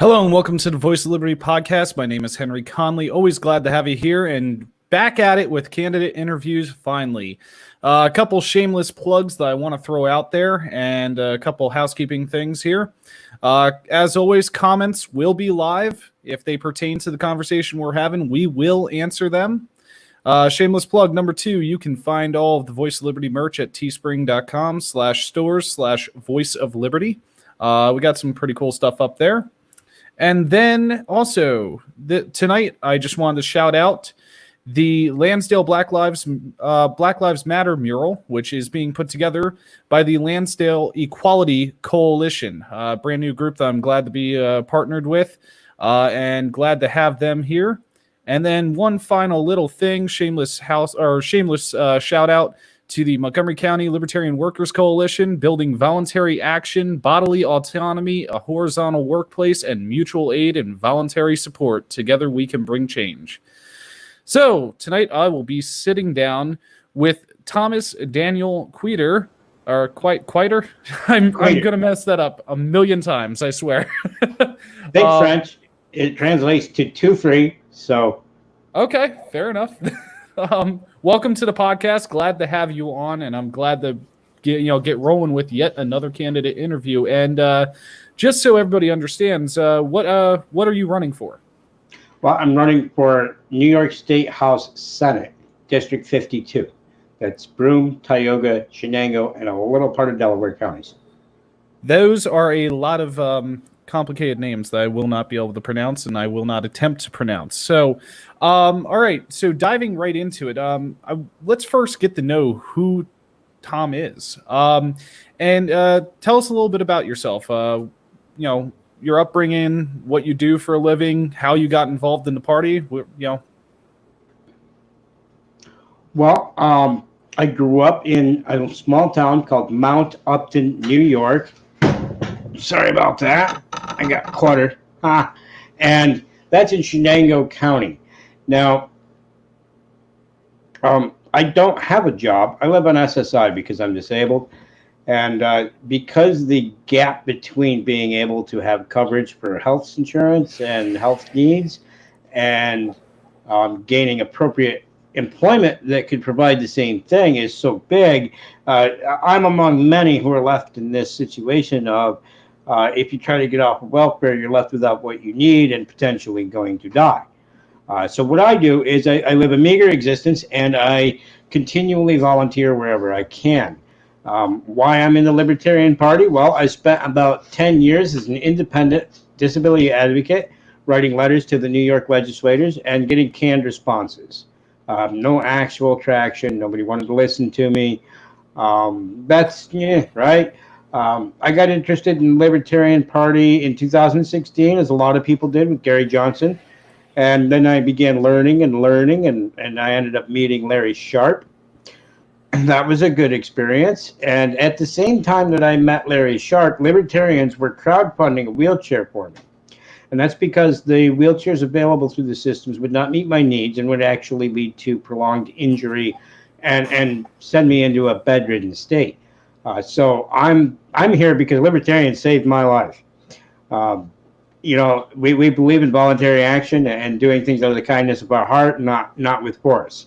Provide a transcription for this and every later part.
Hello and welcome to the Voice of Liberty podcast. My name is Henry Conoly. Always glad to have you here and back at it with candidate interviews finally. A couple shameless plugs that I want to throw out there and a couple housekeeping things here. As always, comments will be live. If they pertain to the conversation we're having, we will answer them. Shameless plug number 2, you can find all of the Voice of Liberty merch at teespring.com/stores/Voice of Liberty. We got some pretty cool stuff up there. And then also tonight, I just wanted to shout out the Lansdale Black Lives Matter mural, which is being put together by the Lansdale Equality Coalition, a brand new group that I'm glad to be partnered with and glad to have them here. And then one final little thing, shameless shout out to the Montgomery County Libertarian Workers Coalition, building voluntary action, bodily autonomy, a horizontal workplace, and mutual aid and voluntary support. Together we can bring change. So tonight I will be sitting down with Thomas Daniel Quieter, or Quieter. I'm going to mess that up a million times, I swear. Big French. It translates to two free, so. Okay, fair enough. Welcome to the podcast. Glad to have you on, and I'm glad to get rolling with yet another candidate interview. And just so everybody understands, what are you running for? Well, I'm running for New York State House Senate, District 52. That's Broome, Tioga, Shenango, and a little part of Delaware counties. Those are a lot of complicated names that I will not be able to pronounce, and I will not attempt to pronounce. So, all right. So diving right into it, let's first get to know who Tom is, and tell us a little bit about yourself. Your upbringing, what you do for a living, how you got involved in the party. Well, I grew up in a small town called Mount Upton, New York. Sorry about that. I got cluttered. And that's in Shenango County. Now, I don't have a job. I live on SSI because I'm disabled. And because the gap between being able to have coverage for health insurance and health needs and gaining appropriate employment that could provide the same thing is so big, I'm among many who are left in this situation of if you try to get off of welfare, you're left without what you need and potentially going to die. So what I do is I live a meager existence and I continually volunteer wherever I can. Why I'm in the Libertarian Party? Well, I spent about 10 years as an independent disability advocate, writing letters to the New York legislators and getting canned responses. No actual traction. Nobody wanted to listen to me. Right. I got interested in the Libertarian Party in 2016, as a lot of people did with Gary Johnson. And then I began learning, and I ended up meeting Larry Sharp. And that was a good experience. And at the same time that I met Larry Sharp, libertarians were crowdfunding a wheelchair for me. And that's because the wheelchairs available through the systems would not meet my needs and would actually lead to prolonged injury and send me into a bedridden state. So I'm here because libertarians saved my life. We believe in voluntary action and doing things out of the kindness of our heart, not with force.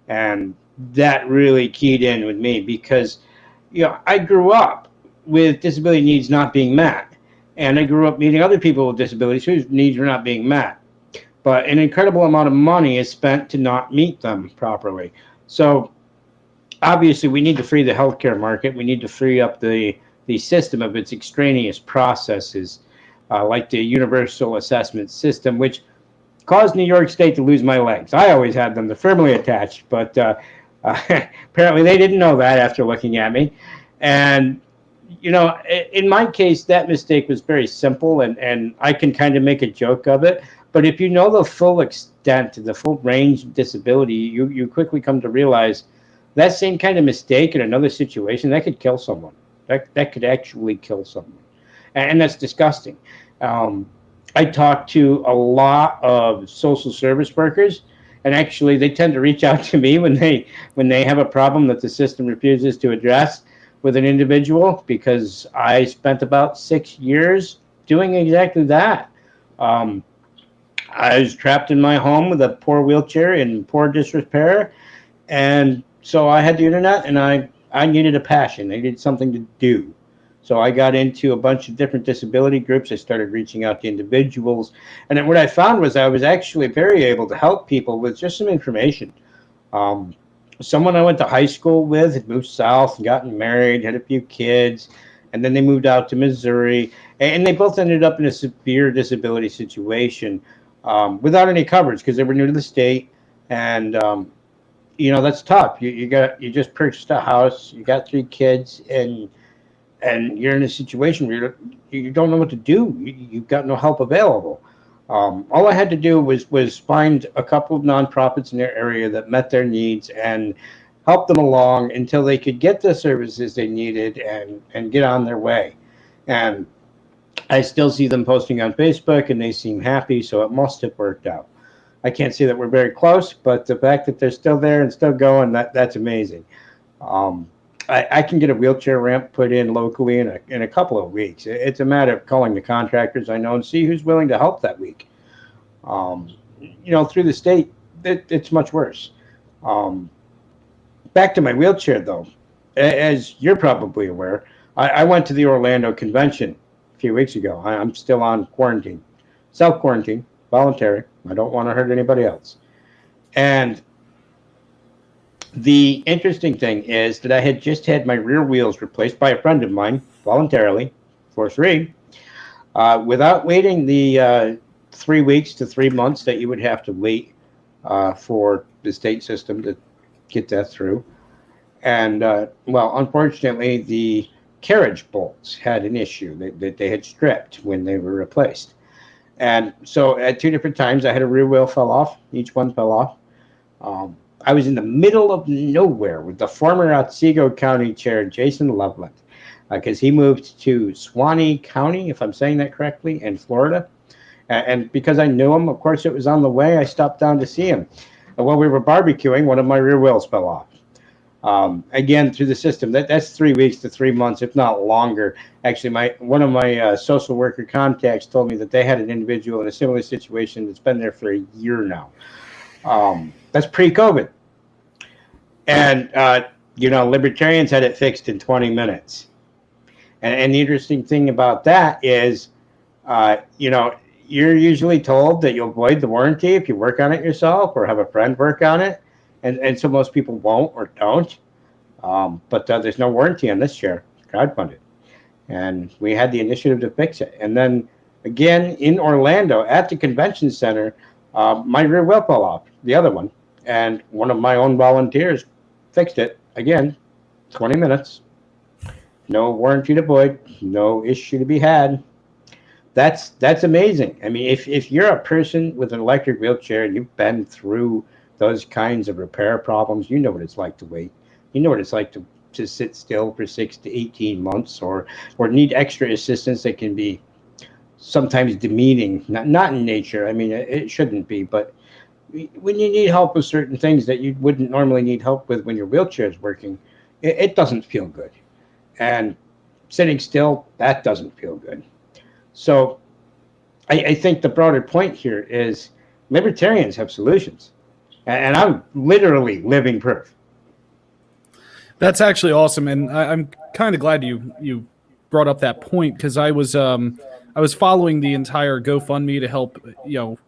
And that really keyed in with me because, I grew up with disability needs not being met. And I grew up meeting other people with disabilities whose needs were not being met. But an incredible amount of money is spent to not meet them properly. So obviously we need to free the healthcare market. We need to free up the system of its extraneous processes, like the universal assessment system, which caused New York State to lose my legs. I always had them. They're firmly attached, but apparently they didn't know that after looking at me. And in my case, that mistake was very simple, and I can kind of make a joke of it. But if you know the full extent, the full range of disability, you quickly come to realize that same kind of mistake in another situation, that could kill someone. That could actually kill someone. And that's disgusting. I talk to a lot of social service workers, and actually they tend to reach out to me when they have a problem that the system refuses to address with an individual, because I spent about 6 years doing exactly that, I was trapped in my home with a poor wheelchair in poor disrepair, and so I had the internet, and I needed a passion. I needed something to do. So I got into a bunch of different disability groups. I started reaching out to individuals, and then what I found was I was actually very able to help people with just some information. Um, Someone I went to high school with had moved south and gotten married, had a few kids, and then they moved out to Missouri, and they both ended up in a severe disability situation without any coverage because they were new to the state, and that's tough. You just purchased a house, you got three kids, and you're in a situation where you don't know what to do. You've got no help available. All I had to do was find a couple of nonprofits in their area that met their needs and help them along until they could get the services they needed and get on their way. And I still see them posting on Facebook, and they seem happy, so it must have worked out. I can't say that we're very close, but the fact that they're still there and still going, that's amazing. Um, I can get a wheelchair ramp put in locally in a couple of weeks. It's a matter of calling the contractors I know and see who's willing to help that week. Um, Through the state, it's much worse. Um, Back to my wheelchair, though. As you're probably aware, I went to the Orlando convention a few weeks ago. I'm still on quarantine, self quarantine, voluntary. I don't want to hurt anybody else. And the interesting thing is that I had just had my rear wheels replaced by a friend of mine voluntarily for free, without waiting the 3 weeks to 3 months that you would have to wait for the state system to get that through. And well, unfortunately, the carriage bolts had an issue that they had stripped when they were replaced. And so at two different times, I had a rear wheel fell off. Each one fell off. Um, I was in the middle of nowhere with the former Otsego County Chair, Jason Loveland, because he moved to Suwannee County, if I'm saying that correctly, in Florida. And because I knew him, of course, it was on the way, I stopped down to see him. And while we were barbecuing, one of my rear wheels fell off. Again, through the system, that's 3 weeks to 3 months, if not longer. Actually, one of my social worker contacts told me that they had an individual in a similar situation that's been there for a year now. That's pre-COVID. And, libertarians had it fixed in 20 minutes. And the interesting thing about that is, you're usually told that you'll void the warranty if you work on it yourself or have a friend work on it. And so most people won't or don't. But there's no warranty on this chair. It's crowdfunded. And we had the initiative to fix it. And then, again, in Orlando at the convention center, my rear wheel fell off, the other one. And one of my own volunteers fixed it. Again, 20 minutes. No warranty to void. No issue to be had. That's amazing. I mean, if you're a person with an electric wheelchair and you've been through those kinds of repair problems, you know what it's like to wait. You know what it's like to sit still for 6 to 18 months or need extra assistance that can be sometimes demeaning, not in nature. I mean, it shouldn't be, but when you need help with certain things that you wouldn't normally need help with when your wheelchair is working, it doesn't feel good. And sitting still, that doesn't feel good. So I think the broader point here is libertarians have solutions. And I'm literally living proof. That's actually awesome, and I'm kind of glad you brought up that point because I was following the entire GoFundMe to help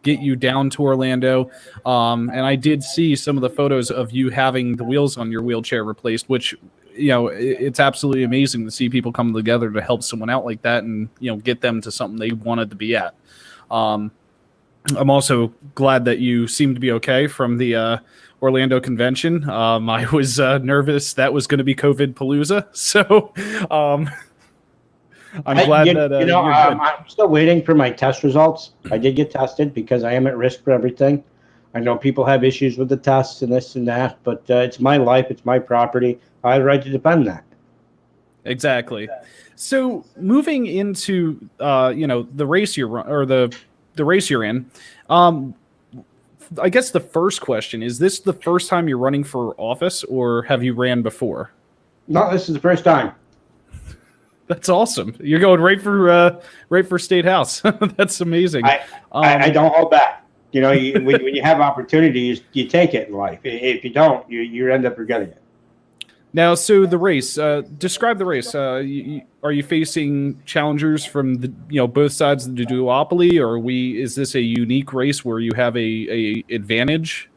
get you down to Orlando, and I did see some of the photos of you having the wheels on your wheelchair replaced, which it's absolutely amazing to see people come together to help someone out like that and get them to something they wanted to be at. I'm also glad that you seem to be okay from the Orlando convention. I was nervous that was going to be COVID Palooza, so I'm glad that you're good. I'm still waiting for my test results. I did get tested because I am at risk for everything. I know people have issues with the tests and this and that, but it's my life, it's my property. I have the right to defend that. Exactly. So moving into the race the race you're in, I guess the first question is: this the first time you're running for office, or have you ran before? No, this is the first time. That's awesome. You're going right for state house. That's amazing. I don't hold back. You know, when you have opportunities, you take it in life. If you don't, you end up regretting it. Now, so the race. Describe the race. Are you facing challengers from the both sides of the duopoly, or is this a unique race where you have a advantage?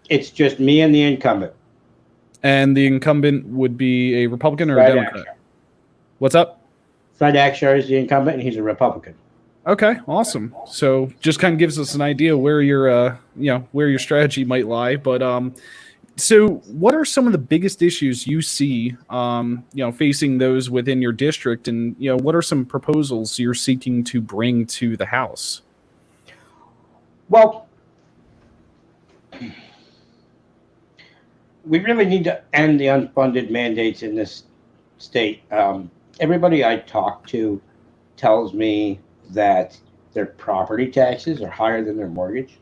It's just me and the incumbent. And the incumbent would be a Republican or a Fred Democrat? Akshar. What's up? Fred Akshar is the incumbent, and he's a Republican. Okay, awesome. So just kind of gives us an idea where where your strategy might lie. But so what are some of the biggest issues you see, facing those within your district, and what are some proposals you're seeking to bring to the House? Well, we really need to end the unfunded mandates in this state. Everybody I talk to tells me that their property taxes are higher than their mortgage.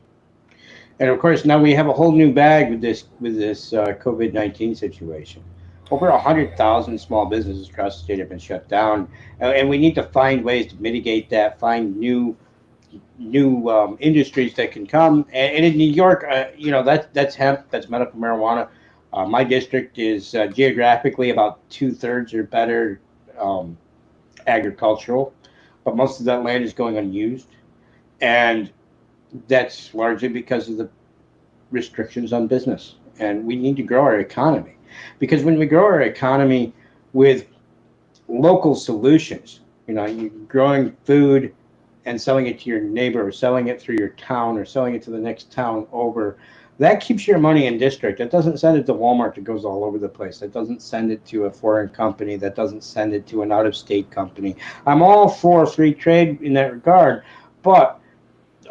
And of course, now we have a whole new bag with this COVID-19 situation. Over 100,000 small businesses across the state have been shut down, and we need to find ways to mitigate that. Find new industries that can come. And in New York, that's hemp, that's medical marijuana. My district is geographically about 2/3 or better agricultural, but most of that land is going unused, and that's largely because of the restrictions on business. And we need to grow our economy, because when we grow our economy with local solutions, you're growing food and selling it to your neighbor, or selling it through your town, or selling it to the next town over, that keeps your money in district. That doesn't send it to Walmart that goes all over the place. That doesn't send it to a foreign company. That doesn't send it to an out-of-state company. I'm all for free trade in that regard, but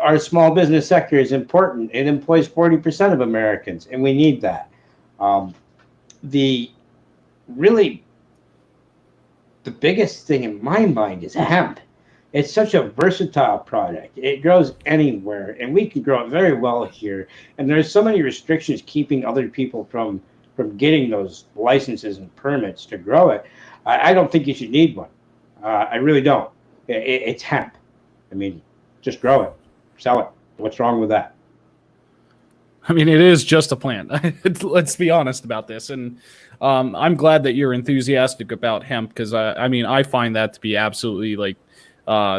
our small business sector is important. It employs 40% of Americans, and we need that. The biggest thing in my mind is hemp. It's such a versatile product. It grows anywhere, and we can grow it very well here. And there's so many restrictions keeping other people from getting those licenses and permits to grow it. I don't think you should need one. I really don't. It's hemp. I mean, just grow it, sell it. What's wrong with that? I mean, it is just a plant. Let's be honest about this. And I'm glad that you're enthusiastic about hemp, because I find that to be absolutely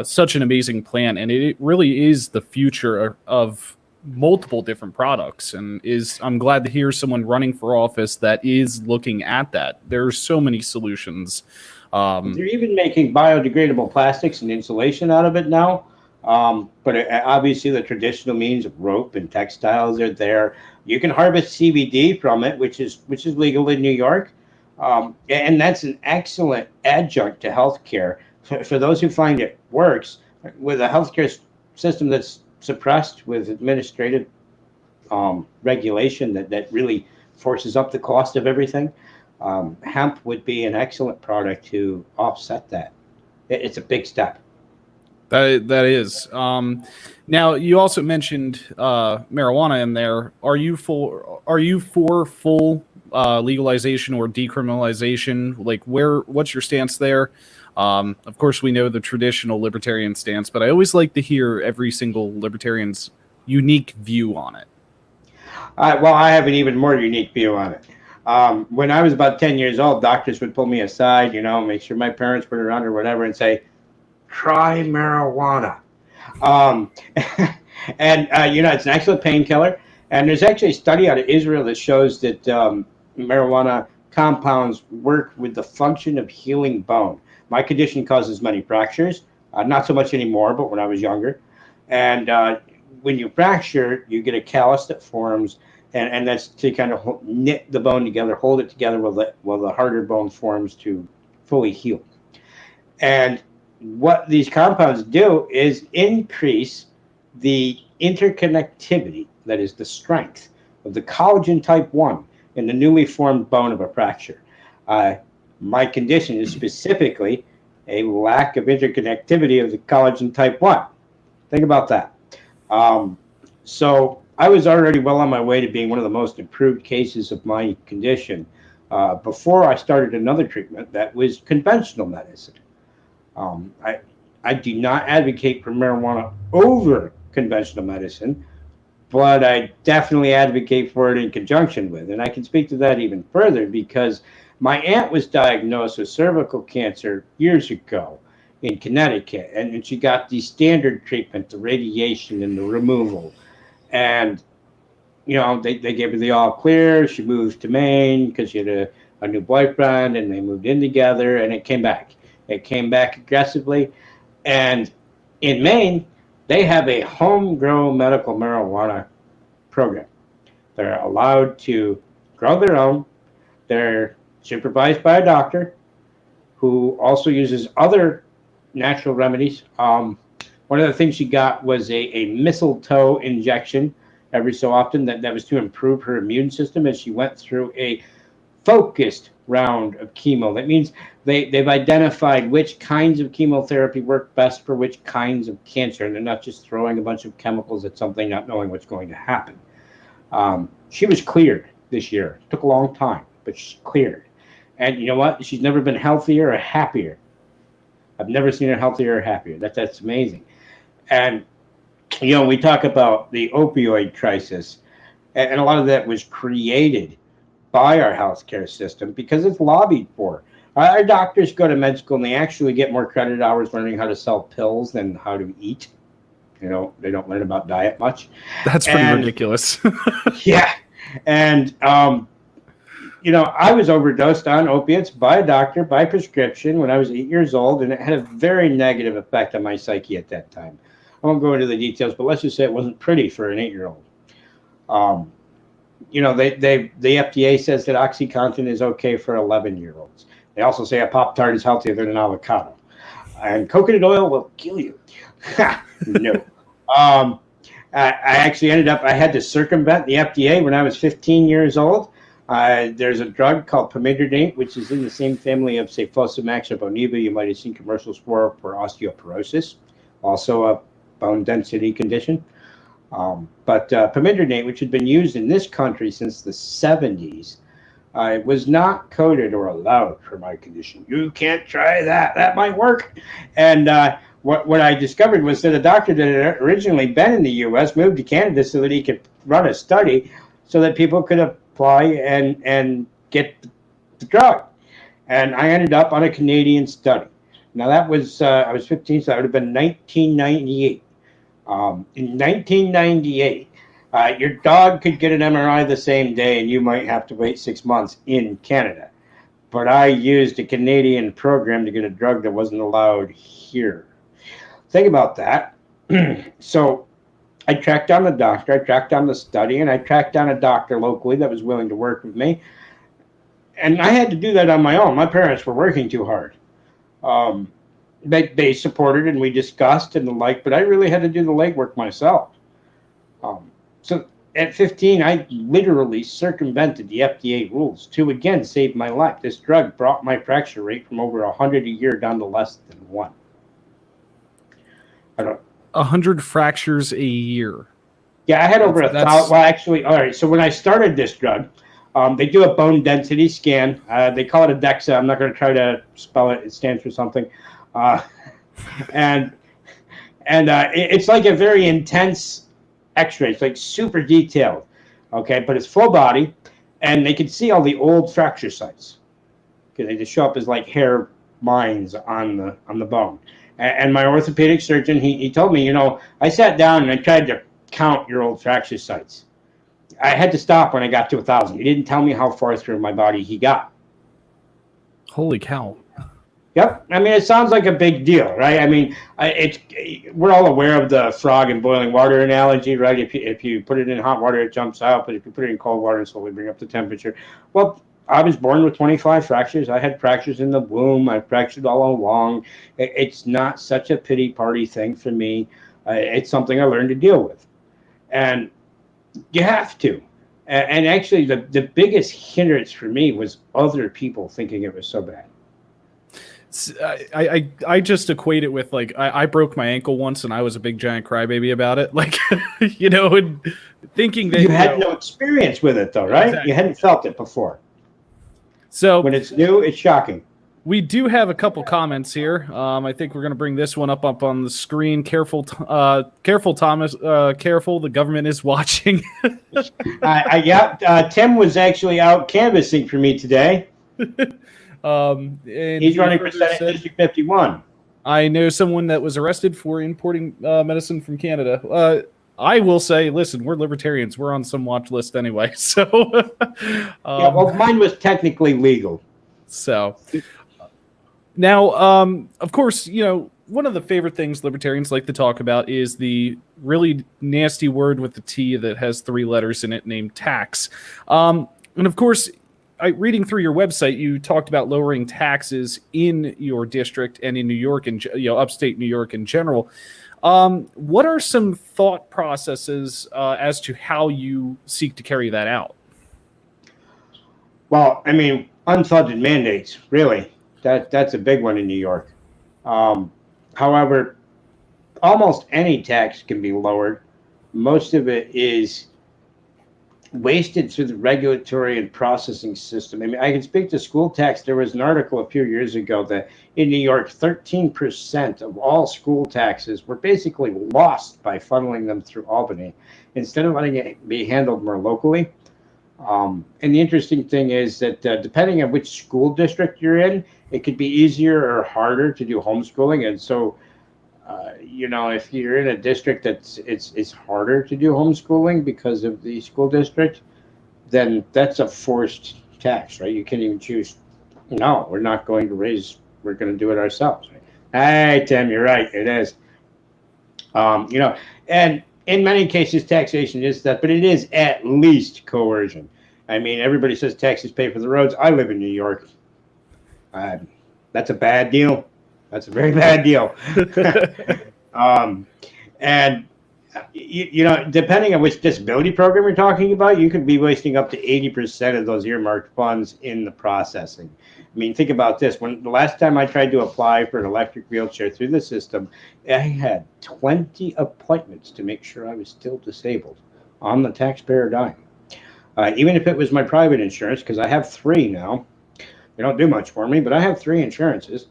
such an amazing plant, and it really is the future of multiple different products. And I'm glad to hear someone running for office that is looking at that. There's so many solutions. They're even making biodegradable plastics and insulation out of it now. But obviously the traditional means of rope and textiles are there. You can harvest CBD from it, which is legal in New York. And that's an excellent adjunct to healthcare. For those who find it works, with a healthcare system that's suppressed with administrative regulation that really forces up the cost of everything, hemp would be an excellent product to offset that. It's a big step. That is. Now, you also mentioned marijuana in there. Are you for full legalization or decriminalization? What's your stance there? Of course, we know the traditional libertarian stance, but I always like to hear every single libertarian's unique view on it. Well, I have an even more unique view on it. When I was about 10 years old, doctors would pull me aside, make sure my parents were around or whatever, and say, try marijuana. And it's an excellent painkiller. And there's actually a study out of Israel that shows that marijuana compounds work with the function of healing bone. My condition causes many fractures, not so much anymore, but when I was younger. And when you fracture, you get a callus that forms, and that's to kind of knit the bone together, hold it together while the harder bone forms to fully heal. And what these compounds do is increase the interconnectivity, that is the strength of the collagen type 1 in the newly formed bone of a fracture. My condition is specifically a lack of interconnectivity of the collagen type 1. Think about that. So I was already well on my way to being one of the most improved cases of my condition before I started another treatment that was conventional medicine. I do not advocate for marijuana over conventional medicine, but I definitely advocate for it in conjunction with. And I can speak to that even further because my aunt was diagnosed with cervical cancer years ago in Connecticut, and she got the standard treatment, the radiation and the removal. And they gave her the all clear. She moved to Maine because she had a new boyfriend, and they moved in together, and it came back. It came back aggressively. And in Maine, they have a homegrown medical marijuana program. They're allowed to grow their own. They're supervised by a doctor who also uses other natural remedies. One of the things she got was a mistletoe injection every so often that was to improve her immune system as she went through a focused round of chemo. That means they've identified which kinds of chemotherapy work best for which kinds of cancer, and they're not just throwing a bunch of chemicals at something not knowing what's going to happen. She was cleared this year. It took a long time, but she's cleared. And you know what? She's never been healthier or happier. I've never seen her healthier or happier. That's amazing. And we talk about the opioid crisis, and a lot of that was created by our healthcare system because it's lobbied for. Our doctors go to med school and they actually get more credit hours learning how to sell pills than how to eat. They don't learn about diet much. That's pretty ridiculous. Yeah. And, I was overdosed on opiates by a doctor, by prescription when I was 8 years old, and it had a very negative effect on my psyche at that time. I won't go into the details, but let's just say it wasn't pretty for an 8-year-old. The FDA says that OxyContin is okay for 11-year-olds. They also say a Pop-Tart is healthier than an avocado. And coconut oil will kill you. No. I actually I had to circumvent the FDA when I was 15 years old. There's a drug called pamidronate, which is in the same family of, say, Fosamax or Boniva. You might have seen commercials for osteoporosis, also a bone density condition. But pamidronate, which had been used in this country since the 70s, was not coded or allowed for my condition. You can't try that. That might work. And what I discovered was that a doctor that had originally been in the U.S. moved to Canada so that he could run a study so that people could apply and get the drug. And I ended up on a Canadian study. Now that was, I was 15, so that would have been 1998. In 1998, your dog could get an MRI the same day, and you might have to wait 6 months in Canada. But I used a Canadian program to get a drug that wasn't allowed here. Think about that. So I tracked down the doctor, I tracked down the study, and I tracked down a doctor locally that was willing to work with me. And I had to do that on my own. My parents were working too hard. They supported and we discussed and the like, but I really had to do the legwork myself. So at 15, I literally circumvented the FDA rules to, again, save my life. This drug brought my fracture rate from over 100 a year down to less than 1. 100 fractures a year. Yeah, I had over 1,000. Well, actually, all right. So when I started this drug, they do a bone density scan. They call it a DEXA. I'm not going to try to spell it. It stands for something. And it's like a very intense X-ray. It's like super detailed, okay? But it's full body, and they can see all the old fracture sites. Okay, they just show up as like hair lines on the bone. And my orthopedic surgeon, he told me, I sat down and I tried to count your old fracture sites. I had to stop when I got to 1,000. He didn't tell me how far through my body he got. Holy cow. Yep. I mean, it sounds like a big deal, right? I mean, we're all aware of the frog in boiling water analogy, right? If you put it in hot water, it jumps out, but if you put it in cold water, it slowly bring up the temperature. Well, I was born with 25 fractures. I had fractures in the womb. I fractured all along. It's not such a pity party thing for me. It's something I learned to deal with. And you have to. And actually, the biggest hindrance for me was other people thinking it was so bad. I just equate it with, like, I broke my ankle once and I was a big giant crybaby about it. Like, and thinking that you had no experience with it though, right? Exactly. You hadn't felt it before. So when it's new, it's shocking. We do have a couple comments here. I think we're going to bring this one up on the screen. Careful, careful, Thomas. Careful, the government is watching. Tim was actually out canvassing for me today. And He's running for Senate District 51. I know someone that was arrested for importing medicine from Canada. I will say, listen, we're libertarians. We're on some watch list anyway. So, well, mine was technically legal. So, now, of course, one of the favorite things libertarians like to talk about is the really nasty word with the T that has 3 letters in it named tax. And of course, reading through your website, you talked about lowering taxes in your district and in New York and upstate New York in general. What are some thought processes as to how you seek to carry that out? Well, I mean, unfunded mandates, really. That's a big one in New York. However, almost any tax can be lowered. Most of it is wasted through the regulatory and processing system. I mean, I can speak to school tax. There was an article a few years ago that in New York, 13% of all school taxes were basically lost by funneling them through Albany instead of letting it be handled more locally. And the interesting thing is that depending on which school district you're in, it could be easier or harder to do homeschooling. And so, if you're in a district it's harder to do homeschooling because of the school district, then that's a forced tax, right? You can't even choose, no, we're not going to raise, we're going to do it ourselves. Right? Hey, Tim, you're right, it is. And in many cases, taxation is that, but it is at least coercion. I mean, everybody says taxes pay for the roads. I live in New York. That's a bad deal. That's a very bad deal. And depending on which disability program you're talking about, you could be wasting up to 80% of those earmarked funds in the processing. I mean, think about this. When the last time I tried to apply for an electric wheelchair through the system, I had 20 appointments to make sure I was still disabled on the taxpayer dime. Even if it was my private insurance, because I have 3 now. They don't do much for me, but I have 3 insurances.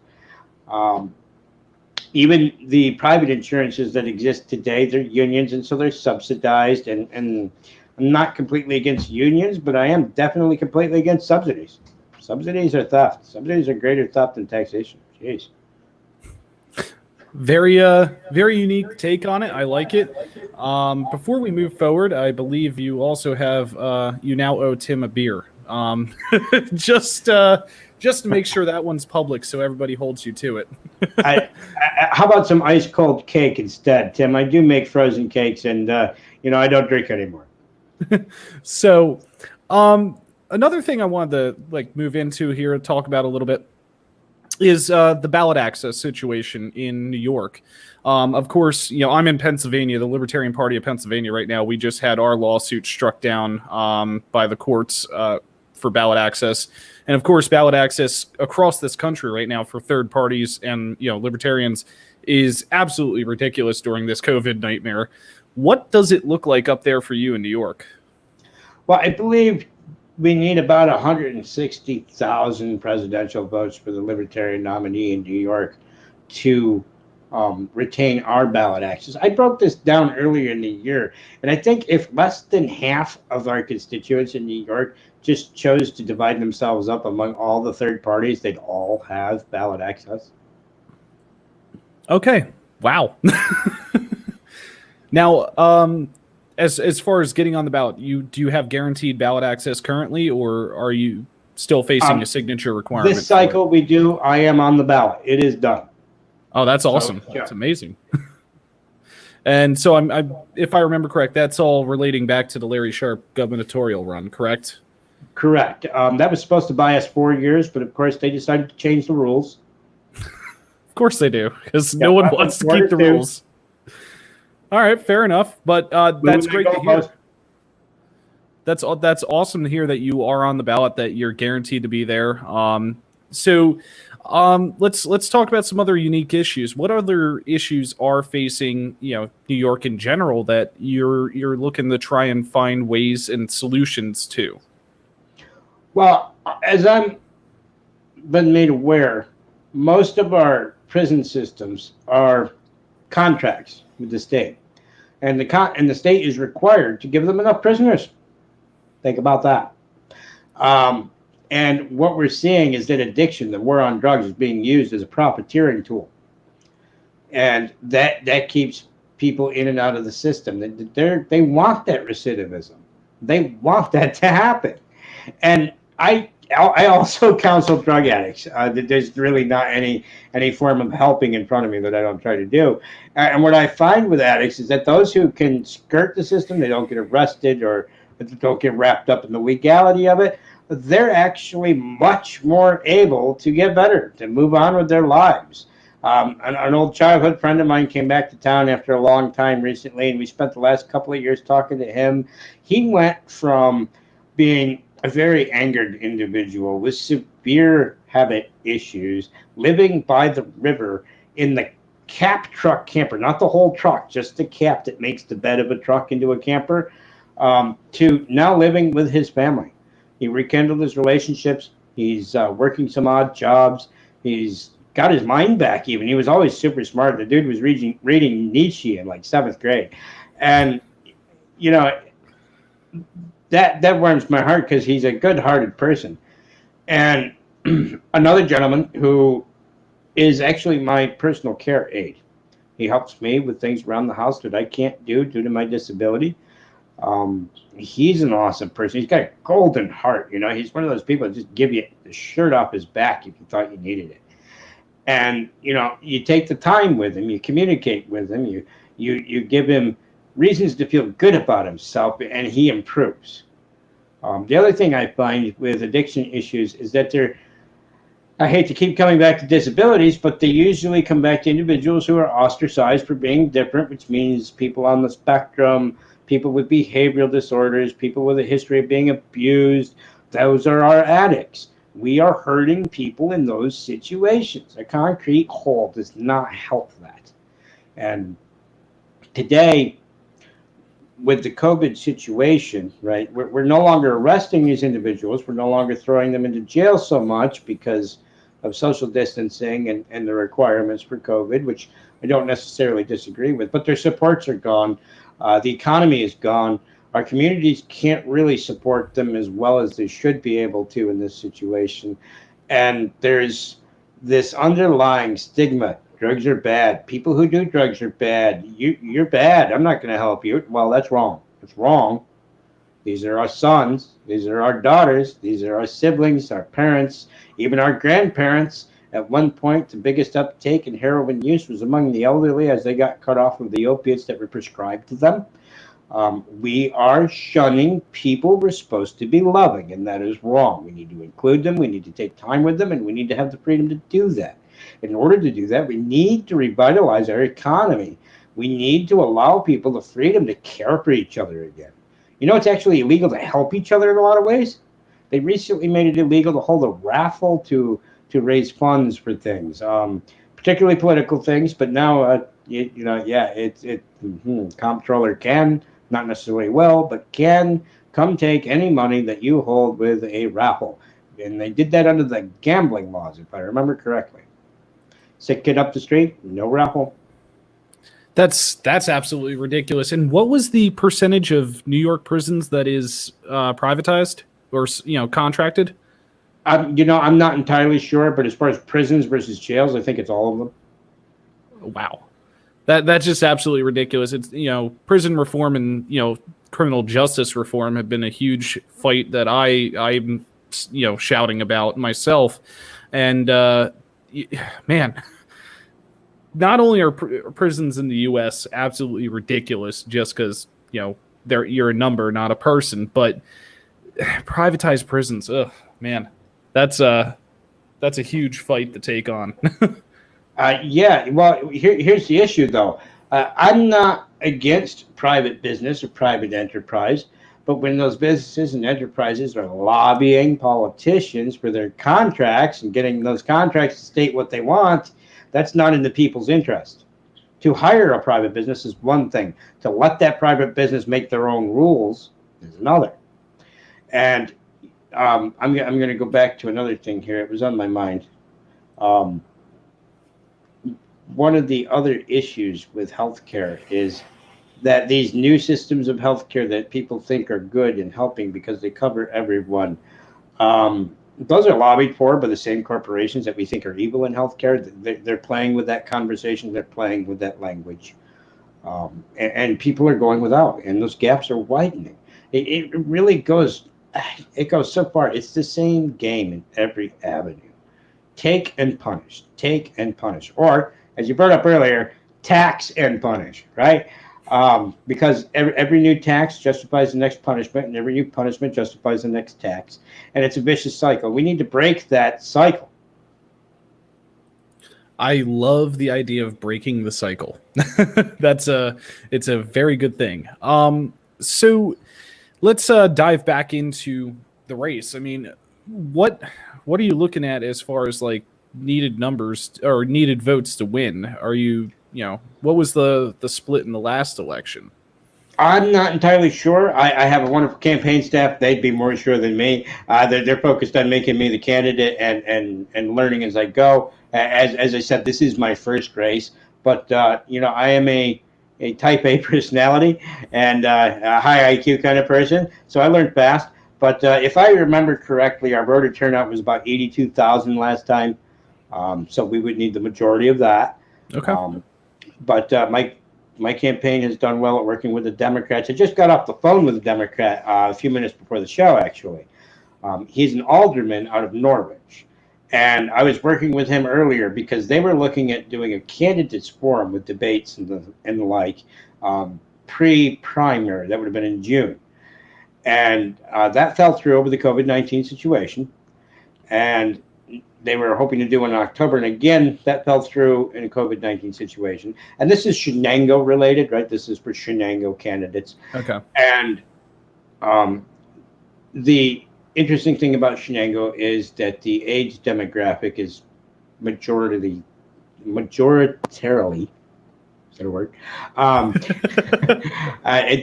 Even the private insurances that exist today, they're unions, and so they're subsidized. And I'm not completely against unions, but I am definitely completely against subsidies. Subsidies are theft. Subsidies are greater theft than taxation. Jeez. Very unique take on it. I like it. Before we move forward, I believe you also have you now owe Tim a beer. Just to make sure that one's public, so everybody holds you to it. How about some ice cold cake instead, Tim? I do make frozen cakes, and I don't drink anymore. So, another thing I wanted to move into here and talk about a little bit is the ballot access situation in New York. Of course, I'm in Pennsylvania, the Libertarian Party of Pennsylvania right now. We just had our lawsuit struck down by the courts for ballot access. And of course, ballot access across this country right now for third parties and libertarians is absolutely ridiculous during this COVID nightmare. What does it look like up there for you in New York? Well, I believe we need about 160,000 presidential votes for the Libertarian nominee in New York to retain our ballot access. I broke this down earlier in the year, and I think if less than half of our constituents in New York just chose to divide themselves up among all the third parties, they'd all have ballot access. Okay. Wow. Now, as far as getting on the ballot, do you have guaranteed ballot access currently, or are you still facing a signature requirement? This cycle we do, I am on the ballot. It is done. Oh, that's awesome. So, yeah. That's amazing. And so if I remember correct, that's all relating back to the Larry Sharpe gubernatorial run, correct? Correct. That was supposed to buy us 4 years, but of course they decided to change the rules. Of course they do, because no one wants to keep the rules. All right, fair enough. But that's great to hear. That's awesome to hear that you are on the ballot, that you're guaranteed to be there. So let's talk about some other unique issues. What other issues are facing New York in general that you're looking to try and find ways and solutions to? Well, as I'm been made aware, most of our prison systems are contracts with the state, and the state is required to give them enough prisoners. Think about that. Um, and what we're seeing is that addiction, the war on drugs, is being used as a profiteering tool, and that keeps people in and out of the system. They want that recidivism. They want that to happen. And I also counsel drug addicts. There's really not any form of helping in front of me that I don't try to do. And what I find with addicts is that those who can skirt the system, they don't get arrested or don't get wrapped up in the legality of it. They're actually much more able to get better, to move on with their lives. An old childhood friend of mine came back to town after a long time recently, and we spent the last couple of years talking to him. He went from being a very angered individual with severe habit issues, living by the river in the cap truck camper, not the whole truck, just the cap that makes the bed of a truck into a camper, to now living with his family. He rekindled his relationships. He's working some odd jobs. He's got his mind back even. He was always super smart. The dude was reading Nietzsche in like 7th grade. And, you know, that warms my heart because he's a good-hearted person. And another gentleman who is actually my personal care aide. He helps me with things around the house that I can't do due to my disability. He's an awesome person. He's got a golden heart. You know, he's one of those people that just give you the shirt off his back if you thought you needed it. And, you know, you take the time with him, you communicate with him, you give him reasons to feel good about himself, and he improves. The other thing I find with addiction issues is that I hate to keep coming back to disabilities, but they usually come back to individuals who are ostracized for being different, which means people on the spectrum, people with behavioral disorders, people with a history of being abused. Those are our addicts. We are hurting people in those situations. A concrete hole does not help that. And today, with the COVID situation, right, we're no longer arresting these individuals. We're no longer throwing them into jail so much because of social distancing and the requirements for COVID, which I don't necessarily disagree with, but their supports are gone. The economy is gone. Our communities can't really support them as well as they should be able to in this situation. And there's this underlying stigma. Drugs are bad. People who do drugs are bad. You're bad. I'm not going to help you. Well, that's wrong. It's wrong. These are our sons. These are our daughters. These are our siblings, our parents, even our grandparents. At one point, the biggest uptake in heroin use was among the elderly as they got cut off of the opiates that were prescribed to them. We are shunning people we're supposed to be loving, and that is wrong. We need to include them. We need to take time with them, and we need to have the freedom to do that. In order to do that, we need to revitalize our economy. We need to allow people the freedom to care for each other again. You know, it's actually illegal to help each other in a lot of ways. They recently made it illegal to hold a raffle to raise funds for things, particularly political things. But now, comptroller can, not necessarily will, but can come take any money that you hold with a raffle. And they did that under the gambling laws, if I remember correctly. Sick kid up the street, no raffle. That's absolutely ridiculous. And what was the percentage of New York prisons that is privatized or contracted? I'm not entirely sure, but as far as prisons versus jails, I think it's all of them. Wow, that's just absolutely ridiculous. It's prison reform and criminal justice reform have been a huge fight that I'm shouting about myself, and man. Not only are prisons in the U.S. absolutely ridiculous just because, you're a number, not a person, but privatized prisons, man, that's a huge fight to take on. Yeah, well, here's the issue, though. I'm not against private business or private enterprise, but when those businesses and enterprises are lobbying politicians for their contracts and getting those contracts to state what they want, that's not in the people's interest. To hire a private business is one thing. To let that private business make their own rules is another. And I'm going to go back to another thing here. It was on my mind. Um, One of the other issues with healthcare is that these new systems of healthcare that people think are good and helping because they cover everyone, those are lobbied for by the same corporations that we think are evil in healthcare. They're playing with that conversation. They're playing with that language. And people are going without, and those gaps are widening. It really goes, it goes so far. It's the same game in every avenue. Take and punish, take and punish, or as you brought up earlier, tax and punish, right? Because every new tax justifies the next punishment, and every new punishment justifies the next tax, and it's a vicious cycle. We need to break that cycle. I love the idea of breaking the cycle. It's a very good thing. So let's dive back into the race. I mean, what are you looking at as far as like needed numbers or needed votes to win? Are you what was the split in the last election? I'm not entirely sure. I have a wonderful campaign staff. They'd be more sure than me. They're focused on making me the candidate and learning as I go. As I said, this is my first race, but I am a type A personality and a high IQ kind of person, so I learned fast. But if I remember correctly, our voter turnout was about 82,000 last time, so we would need the majority of that. Okay. But my campaign has done well at working with the Democrats. I just got off the phone with a Democrat a few minutes before the show, actually. He's an alderman out of Norwich. And I was working with him earlier because they were looking at doing a candidates forum with debates and the like pre-primary. That would have been in June. And that fell through over the COVID-19 situation. And they were hoping to do in October, and again, that fell through in a COVID-19 situation. And this is Shenango related, right? This is for Shenango candidates. Okay. And the interesting thing about Shenango is that the age demographic is majoritarily, is that a word?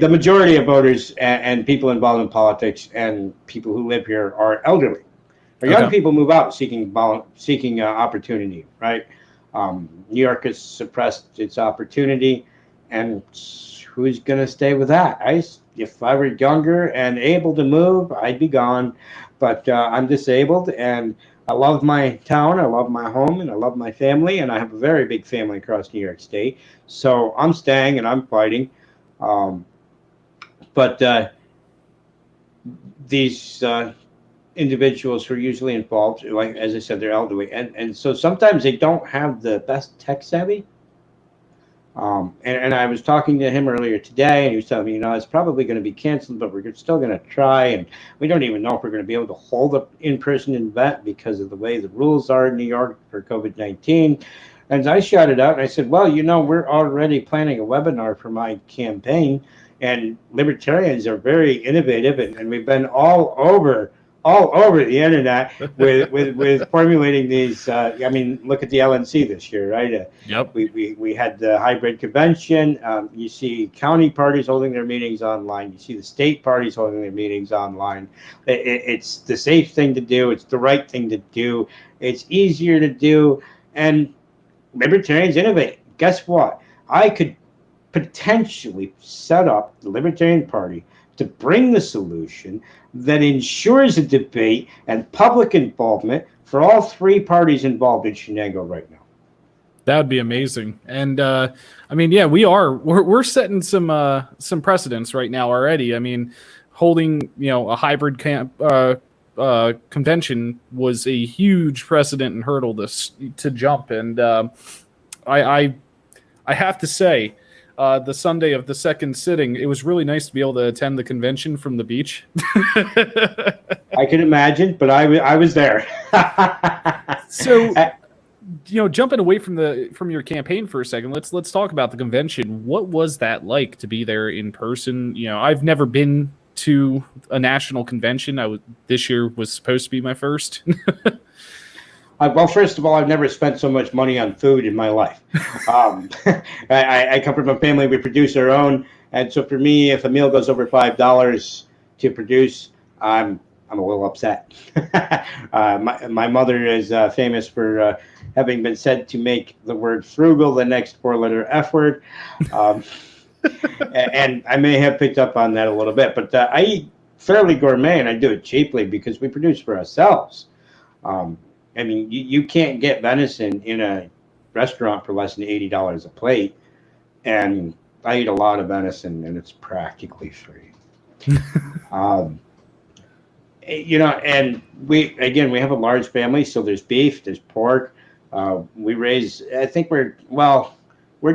The majority of voters and people involved in politics and people who live here are elderly. Or young people move out seeking opportunity, right? New York has suppressed its opportunity, and who's going to stay with that? If I were younger and able to move, I'd be gone. But I'm disabled, and I love my town, I love my home, and I love my family, and I have a very big family across New York State. So I'm staying, and I'm fighting. But these individuals who are usually involved, like as I said, they're elderly, and so sometimes they don't have the best tech savvy. And I was talking to him earlier today, and he was telling me, it's probably going to be canceled, but we're still going to try, and we don't even know if we're going to be able to hold an in-person event because of the way the rules are in New York for COVID-19. And I shouted out, and I said, well, we're already planning a webinar for my campaign, and libertarians are very innovative, and we've been all over the internet with formulating these. Look at the LNC this year, right? Yep. We had the hybrid convention. You see county parties holding their meetings online. You see the state parties holding their meetings online. It's the safe thing to do. It's the right thing to do. It's easier to do. And libertarians innovate. Guess what? I could potentially set up the Libertarian Party to bring the solution that ensures a debate and public involvement for all three parties involved in Shenango right now. That would be amazing. And we're setting some precedents right now already. I mean, holding a hybrid convention was a huge precedent and hurdle to jump. And I have to say, the Sunday of the second sitting, it was really nice to be able to attend the convention from the beach. I can imagine, but I was there. So, jumping away from your campaign for a second, let's talk about the convention. What was that like to be there in person? I've never been to a national convention. This year was supposed to be my first. Well, first of all, I've never spent so much money on food in my life. I come from a family, we produce our own. And so for me, if a meal goes over $5 to produce, I'm I'm a little upset. My mother is famous for having been said to make the word frugal the next four-letter F word. Um, and I may have picked up on that a little bit, but I eat fairly gourmet, and I do it cheaply because we produce for ourselves. Um, I mean, you can't get venison in a restaurant for less than $80 a plate, and I eat a lot of venison, and it's practically free. Um, and we have a large family, so there's beef, there's pork. We raise, I think we're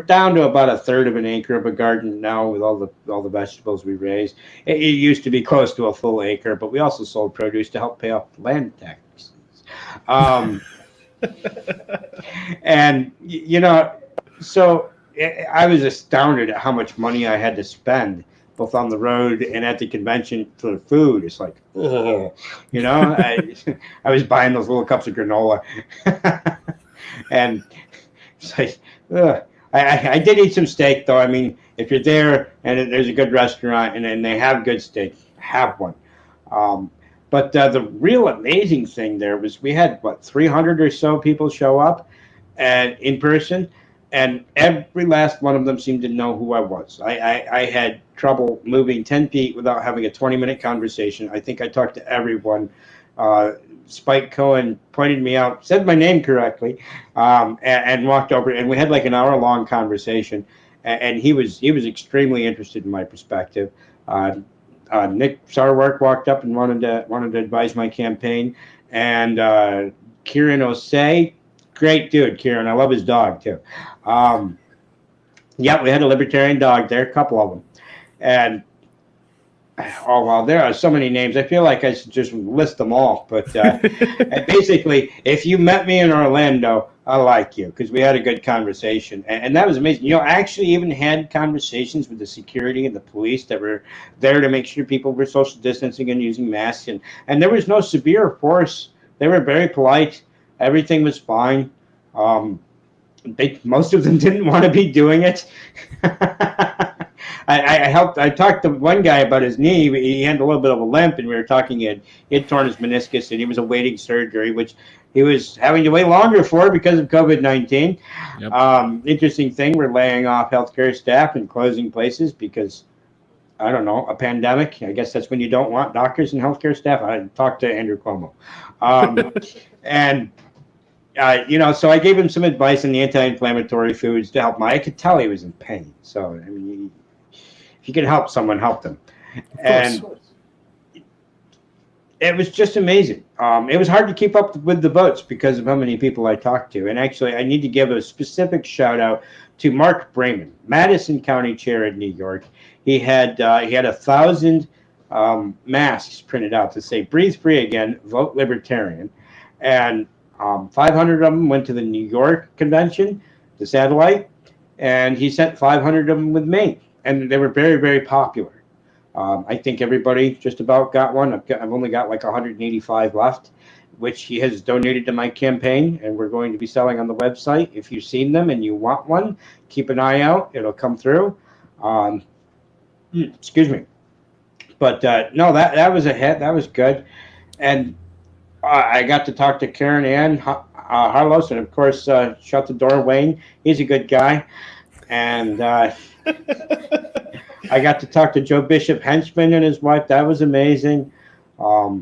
down to about a third of an acre of a garden now with all the vegetables we raise. It used to be close to a full acre, but we also sold produce to help pay off land taxes. Um, and so I was astounded at how much money I had to spend both on the road and at the convention for the food. It's like, ugh, I was buying those little cups of granola, and it's like, ugh. I did eat some steak though. I mean, if you're there and there's a good restaurant and they have good steak, have one. Um, but the real amazing thing there was we had 300 or so people show up and in person, and every last one of them seemed to know who I was. I had trouble moving 10 feet without having a 20-minute conversation. I think I talked to everyone. Spike Cohen pointed me out, said my name correctly, and walked over, and we had like an hour-long conversation. And he was extremely interested in my perspective. Nick Sarwark walked up and wanted to advise my campaign, and Kieran Osei, great dude, Kieran. I love his dog too. Yeah, we had a libertarian dog there, a couple of them, and oh well, there are so many names. I feel like I should just list them all. But basically, if you met me in Orlando, I like you because we had a good conversation, and that was amazing. I actually even had conversations with the security and the police that were there to make sure people were social distancing and using masks, and there was no severe force. They were very polite. Everything was fine. Most of them didn't want to be doing it. I talked to one guy about his knee. He had a little bit of a limp, and we were talking. He had torn his meniscus, and he was awaiting surgery, which he was having to wait longer for because of COVID-19. Yep. Interesting thing, we're laying off healthcare staff and closing places because, I don't know, a pandemic. I guess that's when you don't want doctors and healthcare staff. I talked to Andrew Cuomo. And so I gave him some advice on the anti-inflammatory foods to help him. I could tell he was in pain. So, I mean, if you can help someone, help them. And it was just amazing. It was hard to keep up with the votes because of how many people I talked to. And actually, I need to give a specific shout out to Mark Brayman, Madison County Chair in New York. He had 1,000 masks printed out to say "Breathe Free Again, Vote Libertarian," and 500 of them went to the New York convention, the satellite, and he sent 500 of them with me, and they were very, very popular. I think everybody just about got one. I've only got like 185 left, which he has donated to my campaign, and we're going to be selling on the website. If you've seen them and you want one, keep an eye out. It'll come through. Excuse me. But no, that was a hit. That was good. And I got to talk to Karen Ann Harlos, and of course, Shut the Door Wayne. He's a good guy. And I got to talk to Joe Bishop Henchman and his wife. That was amazing. I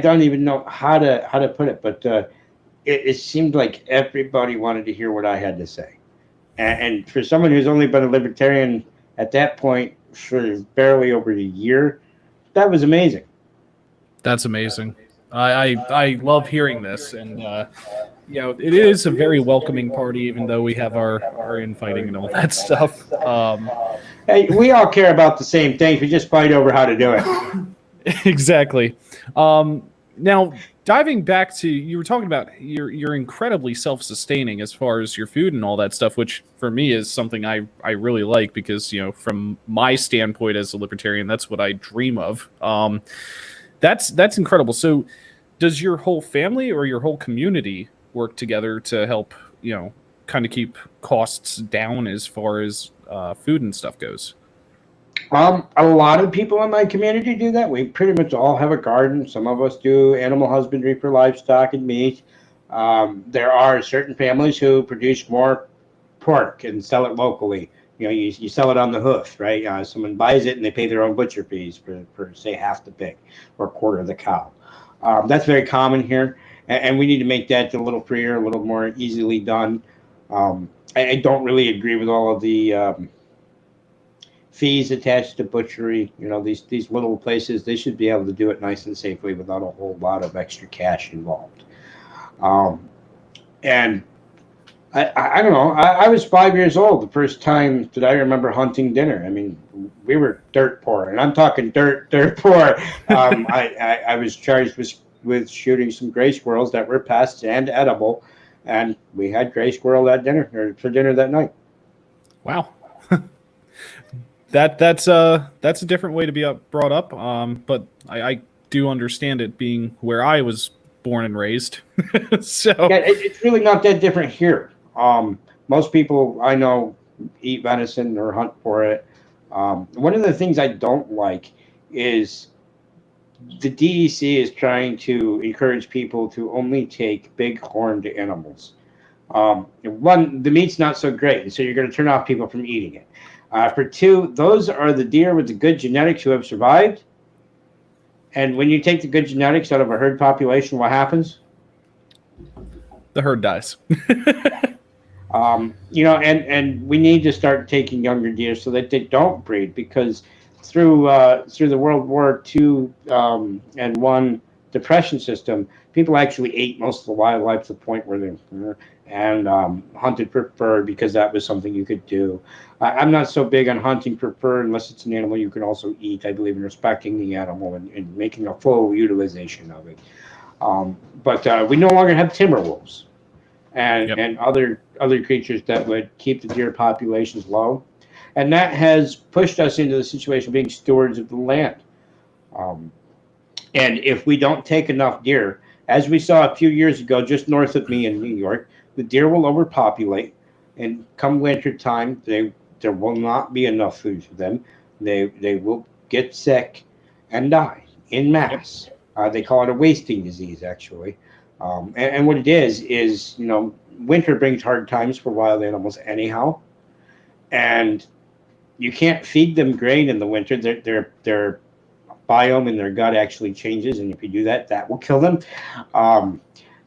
don't even know how to put it, but it seemed like everybody wanted to hear what I had to say. And for someone who's only been a libertarian at that point for barely over a year, that was amazing. That's amazing. I love hearing this, and it is a very welcoming party, even though we have our infighting and all that stuff. Hey, we all care about the same things. We just fight over how to do it. Exactly. Now, diving back to, you were talking about you're incredibly self-sustaining as far as your food and all that stuff, which for me is something I really like because, from my standpoint as a libertarian, that's what I dream of. That's incredible. So does your whole family or your whole community work together to help, kind of keep costs down as far as food and stuff goes? A lot of people in my community do that. We pretty much all have a garden. Some of us do animal husbandry for livestock and meat. There are certain families who produce more pork and sell it locally. You sell it on the hoof, right? Someone buys it and they pay their own butcher fees for say half the pig or a quarter of the cow. That's very common here, and we need to make that a little freer, a little more easily done. I don't really agree with all of the fees attached to butchery. These little places, they should be able to do it nice and safely without a whole lot of extra cash involved. Um, and I don't know. I was 5 years old the first time that I remember hunting dinner. I mean, we were dirt poor, and I'm talking dirt poor. I was charged with shooting some gray squirrels that were pests and edible, and we had gray squirrel at dinner or for dinner that night. Wow. That's a different way to be brought up. But I do understand it being where I was born and raised. So yeah, it's really not that different here. Most people I know eat venison or hunt for it. One of the things I don't like is the DEC is trying to encourage people to only take big horned animals. One, the meat's not so great, and so you're going to turn off people from eating it. For two, those are the deer with the good genetics who have survived. And when you take the good genetics out of a herd population, what happens? the herd dies. And we need to start taking younger deer so that they don't breed, because through the World War II and one depression system, people actually ate most of the wildlife to the point where they and hunted for fur because that was something you could do. I'm not so big on hunting for fur unless it's an animal you can also eat. I believe in respecting the animal and making a full utilization of it. But we no longer have timber wolves and Yep. and other creatures that would keep the deer populations low, and that has pushed us into the situation of being stewards of the land. Um, and if we don't take enough deer, as we saw a few years ago, just north of me in New York, the deer will overpopulate, and come winter time, there will not be enough food for them. They will get sick and die in Yep. mass. They call it a wasting disease, actually. And what it is winter brings hard times for wild animals anyhow, and you can't feed them grain in the winter. Their biome in their gut actually changes, and if you do that, that will kill them. Um,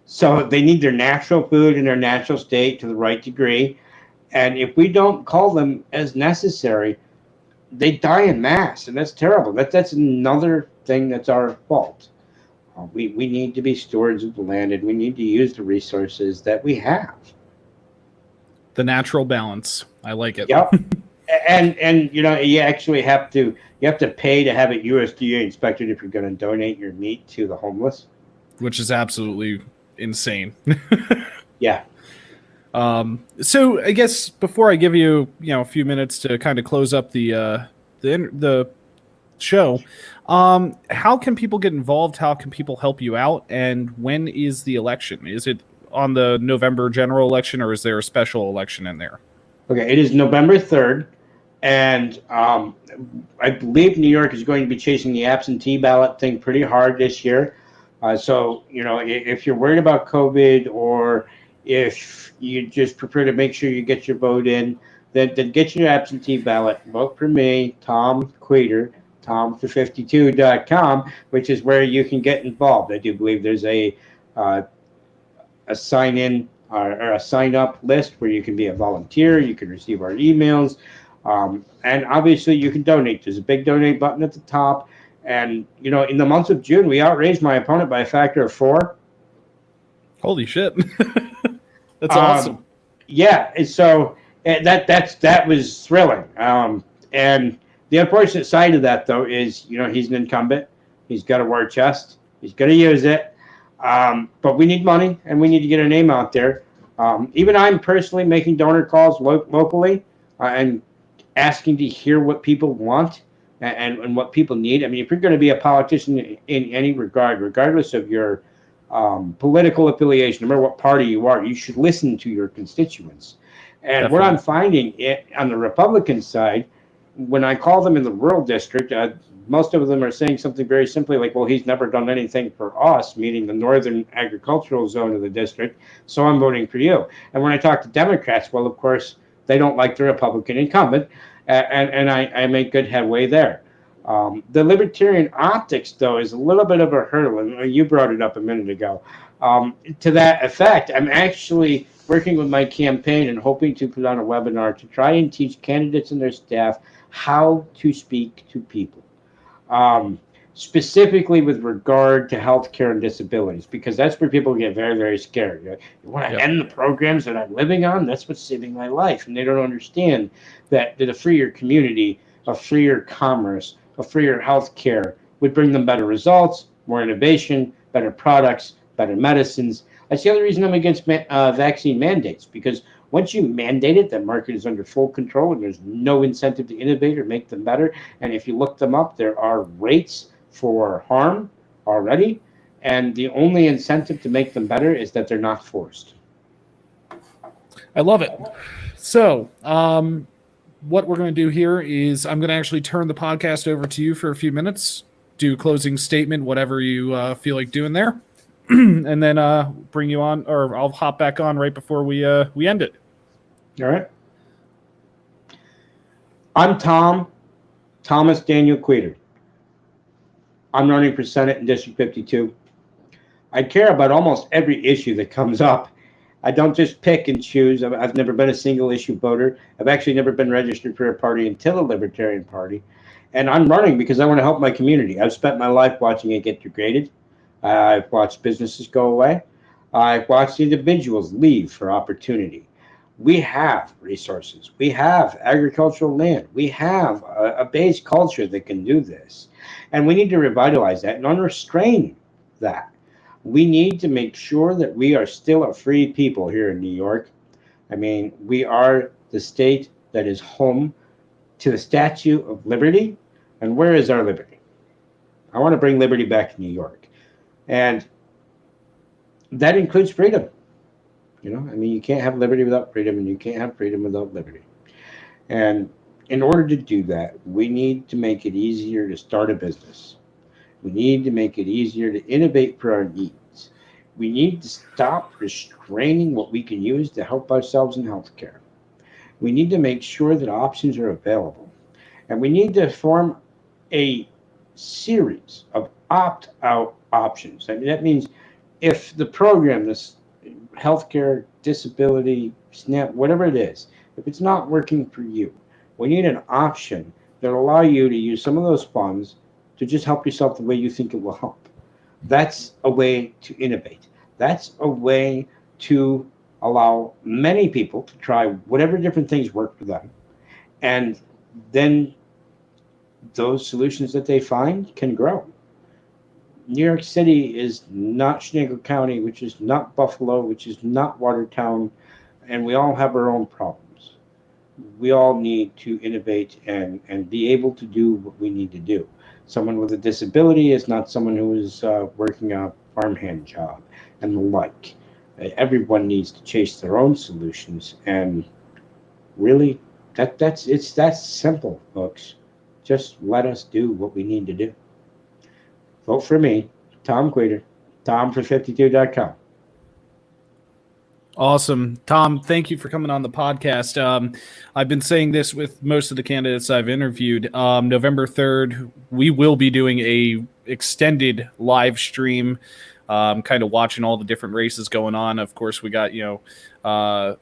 so they need their natural food in their natural state to the right degree. And if we don't call them as necessary, they die in mass, and that's terrible. That's another thing that's our fault. We need to be stewards of the land, and we need to use the resources that we have. The natural balance. I like it. Yep. And you actually have to pay to have it USDA inspected if you're going to donate your meat to the homeless. Which is absolutely insane. Yeah. So I guess before I give you a few minutes to kind of close up the show, how can people get involved? How can people help you out? And when is the election? Is it on the November general election, or is there a special election in there? Okay, it is November 3rd, and I believe New York is going to be chasing the absentee ballot thing pretty hard this year. So, if you're worried about COVID, or if you just prefer to make sure you get your vote in, then get your absentee ballot. Vote for me, Tom Quater, tom452.com, which is where you can get involved. I do believe there's a sign in or a sign up list where you can be a volunteer. You can receive our emails, and obviously you can donate. There's a big donate button at the top. And in the month of June, we outraised my opponent by a factor of 4. Holy shit. That's awesome. Yeah, and so that was thrilling. And the unfortunate side of that, though, is he's an incumbent. He's got a war chest. He's going to use it. But we need money, and we need to get our name out there. Even I'm personally making donor calls locally and asking to hear what people want and what people need. I mean, if you're going to be a politician in any regard, regardless of your political affiliation, no matter what party you are, you should listen to your constituents. And Definitely. what I'm finding on the Republican side when I call them in the rural district, most of them are saying something very simply like, well, he's never done anything for us, meaning the northern agricultural zone of the district, so I'm voting for you. And when I talk to Democrats, well, of course, they don't like the Republican incumbent, and I make good headway there. The libertarian optics, though, is a little bit of a hurdle, and you brought it up a minute ago. To that effect, I'm actually working with my campaign and hoping to put on a webinar to try and teach candidates and their staff how to speak to people, specifically with regard to healthcare and disabilities, because that's where people get very, very scared. You want to end the programs that I'm living on? That's what's saving my life. And they don't understand that a freer community, a freer commerce, a freer healthcare would bring them better results, more innovation, better products, better medicines. That's the other reason I'm against vaccine mandates, because once you mandate it, the market is under full control and there's no incentive to innovate or make them better. And if you look them up, there are rates for harm already. And the only incentive to make them better is that they're not forced. I love it. So, what we're going to do here is I'm going to actually turn the podcast over to you for a few minutes, do a closing statement, whatever you feel like doing there. And then bring you on, or I'll hop back on right before we end it. All right. I'm Thomas Daniel Queter. I'm running for Senate in District 52. I care about almost every issue that comes up. I don't just pick and choose. I've never been a single issue voter. I've actually never been registered for a party until the Libertarian Party. And I'm running because I want to help my community. I've spent my life watching it get degraded. I've watched businesses go away. I've watched individuals leave for opportunity. We have resources. We have agricultural land. We have a base culture that can do this. And we need to revitalize that and unrestrain that. We need to make sure that we are still a free people here in New York. I mean, we are the state that is home to the Statue of Liberty. And where is our liberty? I want to bring liberty back to New York. And that includes freedom. You know, I mean, you can't have liberty without freedom, and you can't have freedom without liberty. And in order to do that, we need to make it easier to start a business. We need to make it easier to innovate for our needs. We need to stop restraining what we can use to help ourselves in healthcare. We need to make sure that options are available. And we need to form a series of opt-out options. I mean, that means if the program, this healthcare, disability, SNAP, whatever it is, if it's not working for you, we need an option that will allow you to use some of those funds to just help yourself the way you think it will help. That's a way to innovate. That's a way to allow many people to try whatever different things work for them. And then those solutions that they find can grow. New York City is not Shenango County, which is not Buffalo, which is not Watertown, and we all have our own problems. We all need to innovate and be able to do what we need to do. Someone with a disability is not someone who is working a farmhand job and the like. Everyone needs to chase their own solutions, and really, it's that simple, folks. Just let us do what we need to do. Vote for me, Tom Queter, TomFor52.com. Awesome. Tom, thank you for coming on the podcast. I've been saying this with most of the candidates I've interviewed. November 3rd, we will be doing a extended live stream, kind of watching all the different races going on. Of course, we got,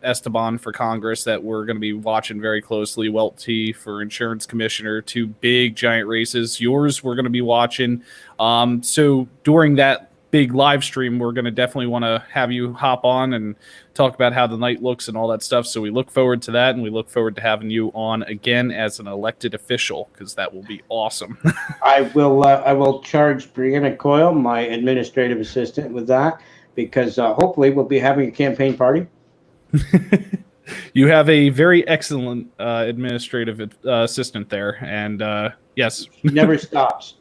Esteban for Congress that we're going to be watching very closely. Welty for insurance commissioner, two big giant races. Yours we're going to be watching. So during that big live stream, we're going to definitely want to have you hop on and talk about how the night looks and all that stuff. So we look forward to that, and we look forward to having you on again as an elected official, because that will be awesome. I will charge Brianna Coyle, my administrative assistant, with that, because hopefully we'll be having a campaign party. You have a very excellent administrative assistant there, and yes, she never stops.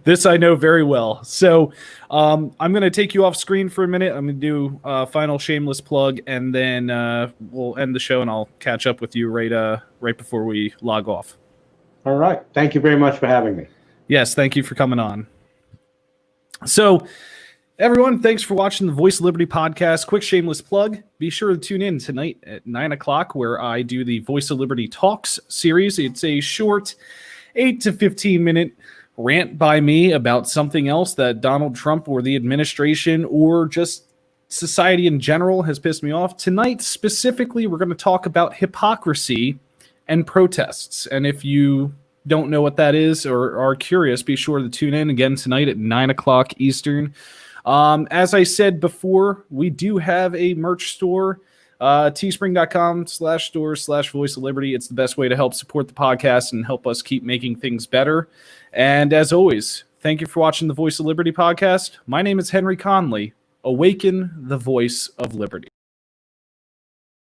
This I know very well. So I'm going to take you off screen for a minute. I'm going to do a final shameless plug, and then we'll end the show, and I'll catch up with you right before we log off. All right. Thank you very much for having me. Yes, thank you for coming on. So, everyone, thanks for watching the Voice of Liberty podcast. Quick shameless plug. Be sure to tune in tonight at 9 o'clock where I do the Voice of Liberty Talks series. It's a short 8 to 15 minute rant by me about something else that Donald Trump or the administration or just society in general has pissed me off. Tonight, specifically, we're going to talk about hypocrisy and protests. And if you don't know what that is or are curious, be sure to tune in again tonight at 9 o'clock Eastern. As I said before, we do have a merch store, teespring.com/store/Voice of Liberty. It's the best way to help support the podcast and help us keep making things better. And as always, thank you for watching the Voice of Liberty podcast. My name is Henry Conoly. Awaken the voice of liberty.